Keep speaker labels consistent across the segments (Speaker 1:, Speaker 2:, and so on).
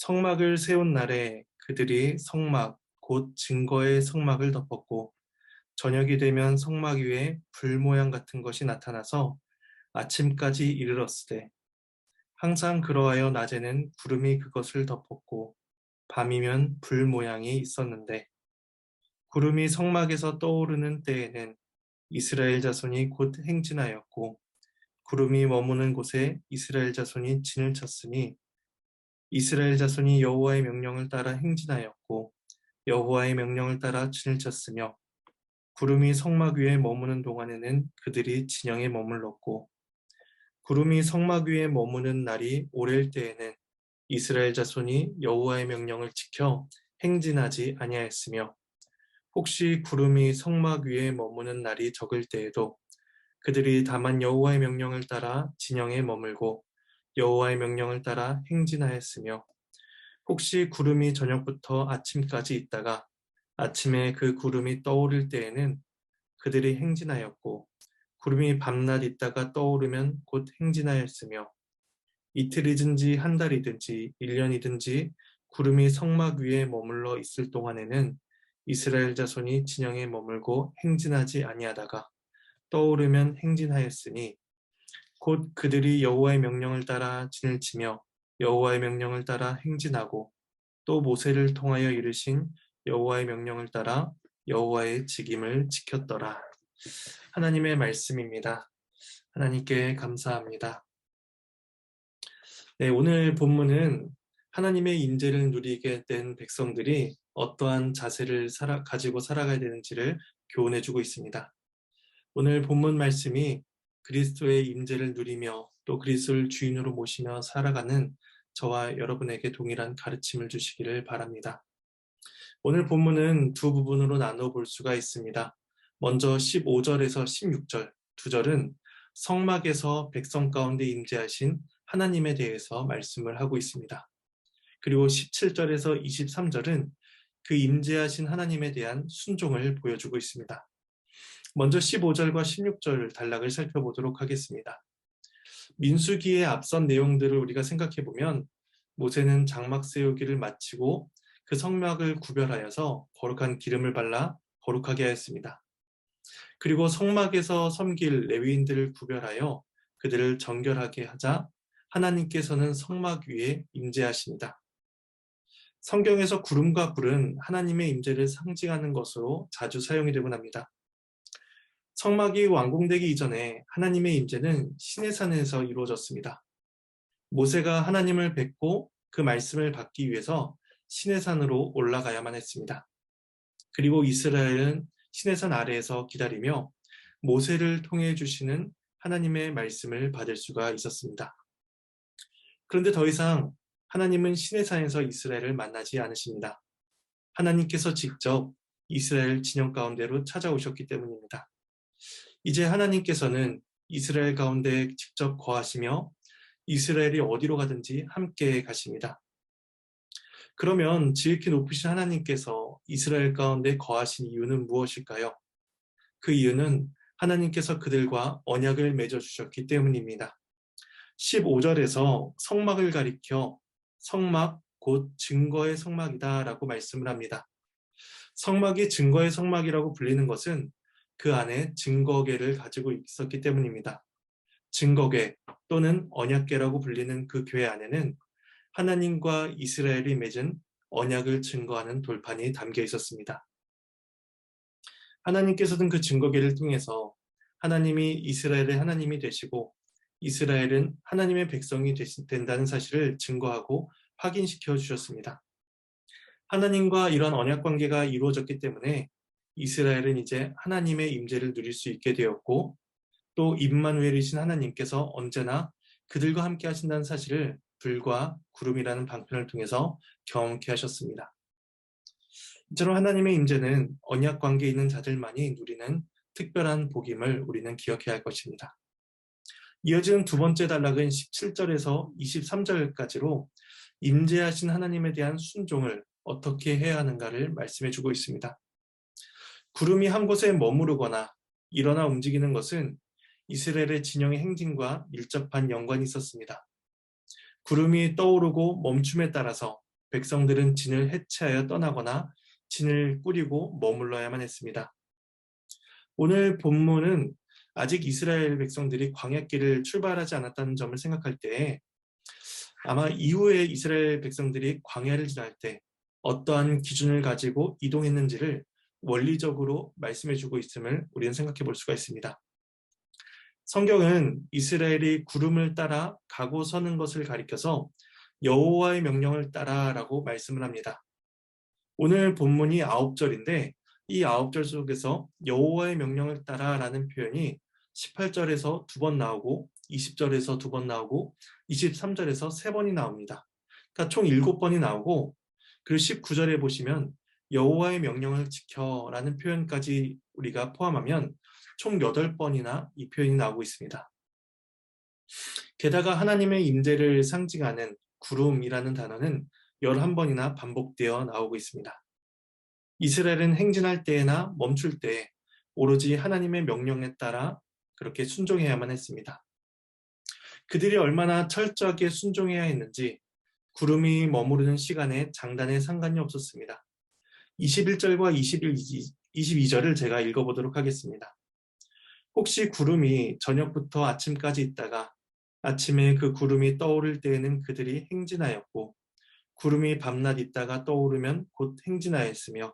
Speaker 1: 성막을 세운 날에 그들이 성막, 곧 증거의 성막을 덮었고, 저녁이 되면 성막 위에 불 모양 같은 것이 나타나서 아침까지 이르렀으되, 항상 그러하여 낮에는 구름이 그것을 덮었고, 밤이면 불 모양이 있었는데, 구름이 성막에서 떠오르는 때에는 이스라엘 자손이 곧 행진하였고, 구름이 머무는 곳에 이스라엘 자손이 진을 쳤으니, 이스라엘 자손이 여호와의 명령을 따라 행진하였고, 여호와의 명령을 따라 진을 쳤으며, 구름이 성막 위에 머무는 동안에는 그들이 진영에 머물렀고, 구름이 성막 위에 머무는 날이 오랠 때에는 이스라엘 자손이 여호와의 명령을 지켜 행진하지 아니하였으며, 혹시 구름이 성막 위에 머무는 날이 적을 때에도 그들이 다만 여호와의 명령을 따라 진영에 머물고 여호와의 명령을 따라 행진하였으며, 혹시 구름이 저녁부터 아침까지 있다가 아침에 그 구름이 떠오를 때에는 그들이 행진하였고, 구름이 밤낮 있다가 떠오르면 곧 행진하였으며, 이틀이든지 한 달이든지 1년이든지 구름이 성막 위에 머물러 있을 동안에는 이스라엘 자손이 진영에 머물고 행진하지 아니하다가 떠오르면 행진하였으니, 곧 그들이 여호와의 명령을 따라 진을 치며 여호와의 명령을 따라 행진하고, 또 모세를 통하여 이르신 여호와의 명령을 따라 여호와의 직임을 지켰더라. 하나님의 말씀입니다. 하나님께 감사합니다. 네, 오늘 본문은 하나님의 인재를 누리게 된 백성들이 어떠한 자세를 가지고 살아가야 되는지를 교훈해주고 있습니다. 오늘 본문 말씀이 그리스도의 인재를 누리며 또 그리스도를 주인으로 모시며 살아가는 저와 여러분에게 동일한 가르침을 주시기를 바랍니다. 오늘 본문은 두 부분으로 나눠 볼 수가 있습니다. 먼저 15절에서 16절, 두 절은 성막에서 백성 가운데 임재하신 하나님에 대해서 말씀을 하고 있습니다. 그리고 17절에서 23절은 그 임재하신 하나님에 대한 순종을 보여주고 있습니다. 먼저 15절과 16절 단락을 살펴보도록 하겠습니다. 민수기의 앞선 내용들을 우리가 생각해 보면 모세는 장막 세우기를 마치고 그 성막을 구별하여서 거룩한 기름을 발라 거룩하게 하였습니다. 그리고 성막에서 섬길 레위인들을 구별하여 그들을 정결하게 하자 하나님께서는 성막 위에 임재하십니다. 성경에서 구름과 불은 하나님의 임재를 상징하는 것으로 자주 사용이 되곤 합니다. 성막이 완공되기 이전에 하나님의 임재는 시내산에서 이루어졌습니다. 모세가 하나님을 뵙고 그 말씀을 받기 위해서 시내산으로 올라가야만 했습니다. 그리고 이스라엘은 시내산 아래에서 기다리며 모세를 통해 주시는 하나님의 말씀을 받을 수가 있었습니다. 그런데 더 이상 하나님은 시내산에서 이스라엘을 만나지 않으십니다. 하나님께서 직접 이스라엘 진영 가운데로 찾아오셨기 때문입니다. 이제 하나님께서는 이스라엘 가운데 직접 거하시며 이스라엘이 어디로 가든지 함께 가십니다. 그러면 지극히 높으신 하나님께서 이스라엘 가운데 거하신 이유는 무엇일까요? 그 이유는 하나님께서 그들과 언약을 맺어주셨기 때문입니다. 15절에서 성막을 가리켜 성막 곧 증거의 성막이다 라고 말씀을 합니다. 성막이 증거의 성막이라고 불리는 것은 그 안에 증거궤를 가지고 있었기 때문입니다. 증거궤 또는 언약궤라고 불리는 그 궤 안에는 하나님과 이스라엘이 맺은 언약을 증거하는 돌판이 담겨 있었습니다. 하나님께서는 그 증거궤를 통해서 하나님이 이스라엘의 하나님이 되시고 이스라엘은 하나님의 백성이 된다는 사실을 증거하고 확인시켜 주셨습니다. 하나님과 이런 언약 관계가 이루어졌기 때문에 이스라엘은 이제 하나님의 임재를 누릴 수 있게 되었고, 또 임마누엘이신 하나님께서 언제나 그들과 함께 하신다는 사실을 불과 구름이라는 방편을 통해서 경험케 하셨습니다. 이처럼 하나님의 임재는 언약 관계에 있는 자들만이 누리는 특별한 복임을 우리는 기억해야 할 것입니다. 이어지는 두 번째 단락은 17절에서 23절까지로 임재하신 하나님에 대한 순종을 어떻게 해야 하는가를 말씀해 주고 있습니다. 구름이 한 곳에 머무르거나 일어나 움직이는 것은 이스라엘의 진영의 행진과 밀접한 연관이 있었습니다. 구름이 떠오르고 멈춤에 따라서 백성들은 진을 해체하여 떠나거나 진을 꾸리고 머물러야만 했습니다. 오늘 본문은 아직 이스라엘 백성들이 광야길을 출발하지 않았다는 점을 생각할 때 아마 이후에 이스라엘 백성들이 광야를 지날 때 어떠한 기준을 가지고 이동했는지를 원리적으로 말씀해주고 있음을 우리는 생각해 볼 수가 있습니다. 성경은 이스라엘이 구름을 따라 가고 서는 것을 가리켜서 여호와의 명령을 따라라고 말씀을 합니다. 오늘 본문이 9절인데 이 9절 속에서 여호와의 명령을 따라라는 표현이 18절에서 2번 나오고 20절에서 2번 나오고 23절에서 3번이 나옵니다. 그러니까 총 7번이 나오고 그리고 19절에 보시면 여호와의 명령을 지켜라는 표현까지 우리가 포함하면 총 8번이나 이 표현이 나오고 있습니다. 게다가 하나님의 임재를 상징하는 구름이라는 단어는 11번이나 반복되어 나오고 있습니다. 이스라엘은 행진할 때나 멈출 때 오로지 하나님의 명령에 따라 그렇게 순종해야만 했습니다. 그들이 얼마나 철저하게 순종해야 했는지 구름이 머무르는 시간에 장단에 상관이 없었습니다. 21절과 22절을 제가 읽어보도록 하겠습니다. 혹시 구름이 저녁부터 아침까지 있다가 아침에 그 구름이 떠오를 때에는 그들이 행진하였고 구름이 밤낮 있다가 떠오르면 곧 행진하였으며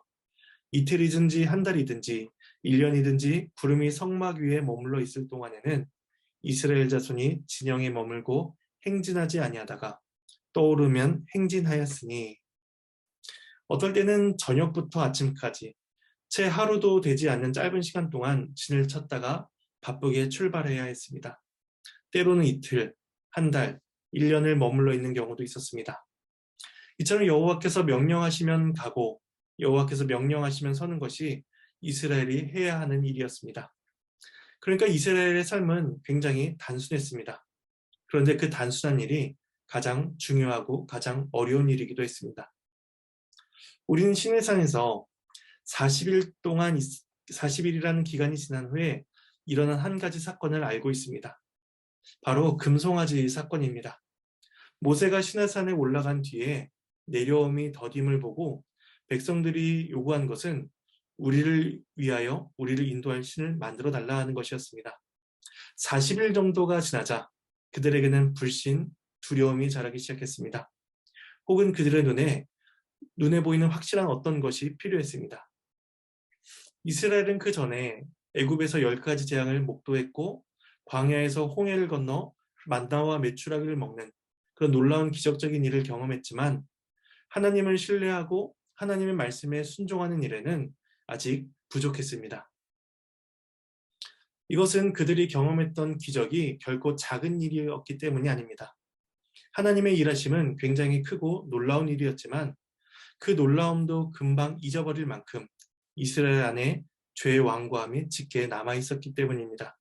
Speaker 1: 이틀이든지 한 달이든지 1년이든지 구름이 성막 위에 머물러 있을 동안에는 이스라엘 자손이 진영에 머물고 행진하지 아니하다가 떠오르면 행진하였으니 어떨 때는 저녁부터 아침까지 채 하루도 되지 않는 짧은 시간 동안 진을 쳤다가 바쁘게 출발해야 했습니다. 때로는 이틀, 한 달, 1년을 머물러 있는 경우도 있었습니다. 이처럼 여호와께서 명령하시면 가고 여호와께서 명령하시면 서는 것이 이스라엘이 해야 하는 일이었습니다. 그러니까 이스라엘의 삶은 굉장히 단순했습니다. 그런데 그 단순한 일이 가장 중요하고 가장 어려운 일이기도 했습니다. 우리는 시내산에서 40일 동안 40일이라는 기간이 지난 후에 일어난 한 가지 사건을 알고 있습니다. 바로 금송아지 사건입니다. 모세가 시내산에 올라간 뒤에 내려옴이 더딤을 보고 백성들이 요구한 것은 우리를 위하여 우리를 인도할 신을 만들어 달라 하는 것이었습니다. 40일 정도가 지나자 그들에게는 불신, 두려움이 자라기 시작했습니다. 혹은 그들의 눈에 보이는 확실한 어떤 것이 필요했습니다. 이스라엘은 그 전에 애굽에서 10가지 재앙을 목도했고 광야에서 홍해를 건너 만나와 메추라기를 먹는 그런 놀라운 기적적인 일을 경험했지만 하나님을 신뢰하고 하나님의 말씀에 순종하는 일에는 아직 부족했습니다. 이것은 그들이 경험했던 기적이 결코 작은 일이었기 때문이 아닙니다. 하나님의 일하심은 굉장히 크고 놀라운 일이었지만 그 놀라움도 금방 잊어버릴 만큼 이스라엘 안에 죄의 완고함이 짙게 남아있었기 때문입니다.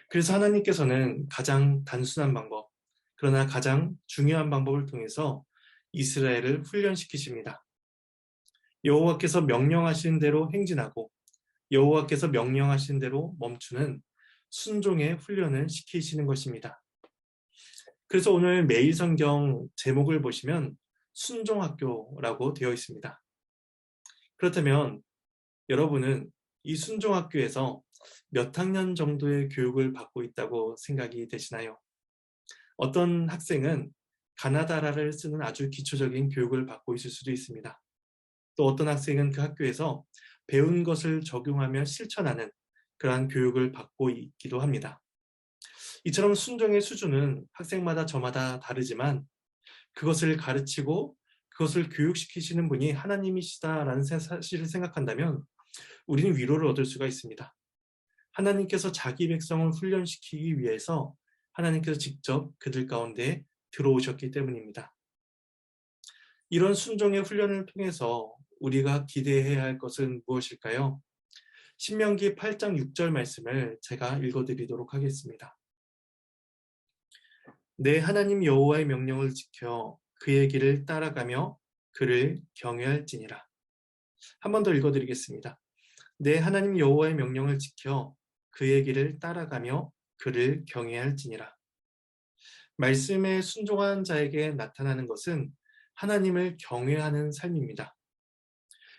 Speaker 1: 그래서 하나님께서는 가장 단순한 방법, 그러나 가장 중요한 방법을 통해서 이스라엘을 훈련시키십니다. 여호와께서 명령하신 대로 행진하고 여호와께서 명령하신 대로 멈추는 순종의 훈련을 시키시는 것입니다. 그래서 오늘 매일 성경 제목을 보시면 순종학교라고 되어 있습니다. 그렇다면 여러분은 이 순종학교에서 몇 학년 정도의 교육을 받고 있다고 생각이 되시나요? 어떤 학생은 가나다라를 쓰는 아주 기초적인 교육을 받고 있을 수도 있습니다. 또 어떤 학생은 그 학교에서 배운 것을 적용하며 실천하는 그러한 교육을 받고 있기도 합니다. 이처럼 순종의 수준은 학생마다 저마다 다르지만 그것을 가르치고 그것을 교육시키시는 분이 하나님이시다라는 사실을 생각한다면 우리는 위로를 얻을 수가 있습니다. 하나님께서 자기 백성을 훈련시키기 위해서 하나님께서 직접 그들 가운데 들어오셨기 때문입니다. 이런 순종의 훈련을 통해서 우리가 기대해야 할 것은 무엇일까요? 신명기 8장 6절 말씀을 제가 읽어드리도록 하겠습니다. 내 하나님 여호와의 명령을 지켜 그의 길을 따라가며 그를 경외할지니라. 한 번 더 읽어드리겠습니다. 내 하나님 여호와의 명령을 지켜 그의 길을 따라가며 그를 경외할지니라. 말씀에 순종한 자에게 나타나는 것은 하나님을 경외하는 삶입니다.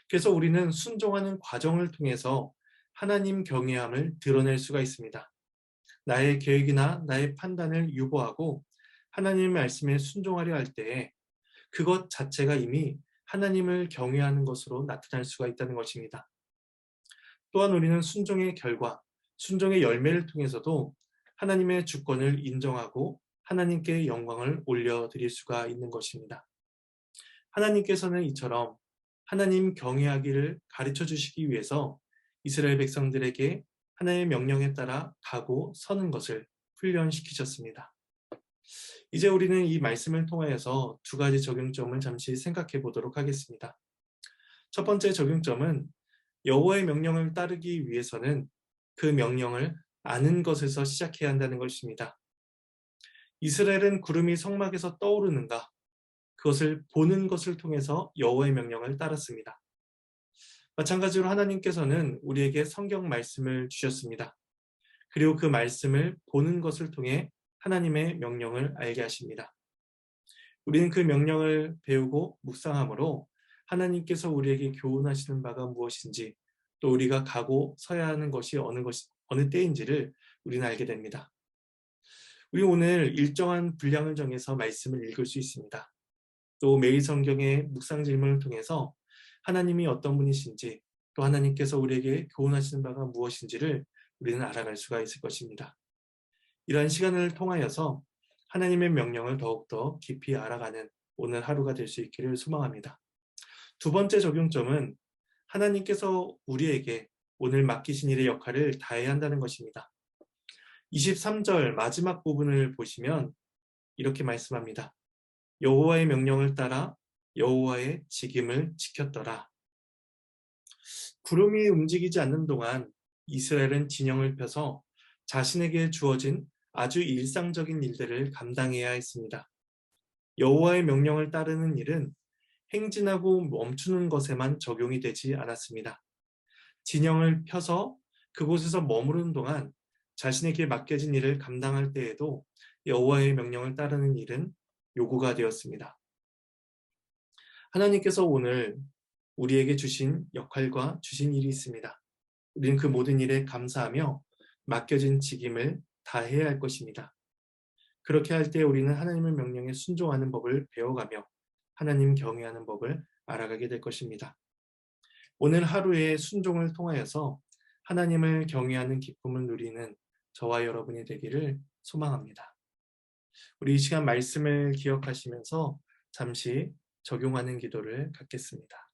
Speaker 1: 그래서 우리는 순종하는 과정을 통해서 하나님 경외함을 드러낼 수가 있습니다. 나의 계획이나 나의 판단을 유보하고 하나님의 말씀에 순종하려 할 때에 그것 자체가 이미 하나님을 경외하는 것으로 나타날 수가 있다는 것입니다. 또한 우리는 순종의 결과, 순종의 열매를 통해서도 하나님의 주권을 인정하고 하나님께 영광을 올려드릴 수가 있는 것입니다. 하나님께서는 이처럼 하나님 경외하기를 가르쳐 주시기 위해서 이스라엘 백성들에게 하나님의 명령에 따라 가고 서는 것을 훈련시키셨습니다. 이제 우리는 이 말씀을 통하여서 두 가지 적용점을 잠시 생각해 보도록 하겠습니다. 첫 번째 적용점은 여호와의 명령을 따르기 위해서는 그 명령을 아는 것에서 시작해야 한다는 것입니다. 이스라엘은 구름이 성막에서 떠오르는가 그것을 보는 것을 통해서 여호와의 명령을 따랐습니다. 마찬가지로 하나님께서는 우리에게 성경 말씀을 주셨습니다. 그리고 그 말씀을 보는 것을 통해 하나님의 명령을 알게 하십니다. 우리는 그 명령을 배우고 묵상함으로 하나님께서 우리에게 교훈하시는 바가 무엇인지 또 우리가 가고 서야 하는 것이 어느 때인지를 우리는 알게 됩니다. 우리 오늘 일정한 분량을 정해서 말씀을 읽을 수 있습니다. 또 매일 성경의 묵상 질문을 통해서 하나님이 어떤 분이신지 또 하나님께서 우리에게 교훈하시는 바가 무엇인지를 우리는 알아갈 수가 있을 것입니다. 이러한 시간을 통하여서 하나님의 명령을 더욱더 깊이 알아가는 오늘 하루가 될 수 있기를 소망합니다. 두 번째 적용점은 하나님께서 우리에게 오늘 맡기신 일의 역할을 다해야 한다는 것입니다. 23절 마지막 부분을 보시면 이렇게 말씀합니다. 여호와의 명령을 따라 여호와의 직임을 지켰더라. 구름이 움직이지 않는 동안 이스라엘은 진영을 펴서 자신에게 주어진 아주 일상적인 일들을 감당해야 했습니다. 여호와의 명령을 따르는 일은 행진하고 멈추는 것에만 적용이 되지 않았습니다. 진영을 펴서 그곳에서 머무르는 동안 자신에게 맡겨진 일을 감당할 때에도 여호와의 명령을 따르는 일은 요구가 되었습니다. 하나님께서 오늘 우리에게 주신 역할과 주신 일이 있습니다. 우리는 그 모든 일에 감사하며 맡겨진 직임을 다해야 할 것입니다. 그렇게 할 때 우리는 하나님의 명령에 순종하는 법을 배워가며 하나님 경외하는 법을 알아가게 될 것입니다. 오늘 하루의 순종을 통하여서 하나님을 경외하는 기쁨을 누리는 저와 여러분이 되기를 소망합니다. 우리 이 시간 말씀을 기억하시면서 잠시 적용하는 기도를 갖겠습니다.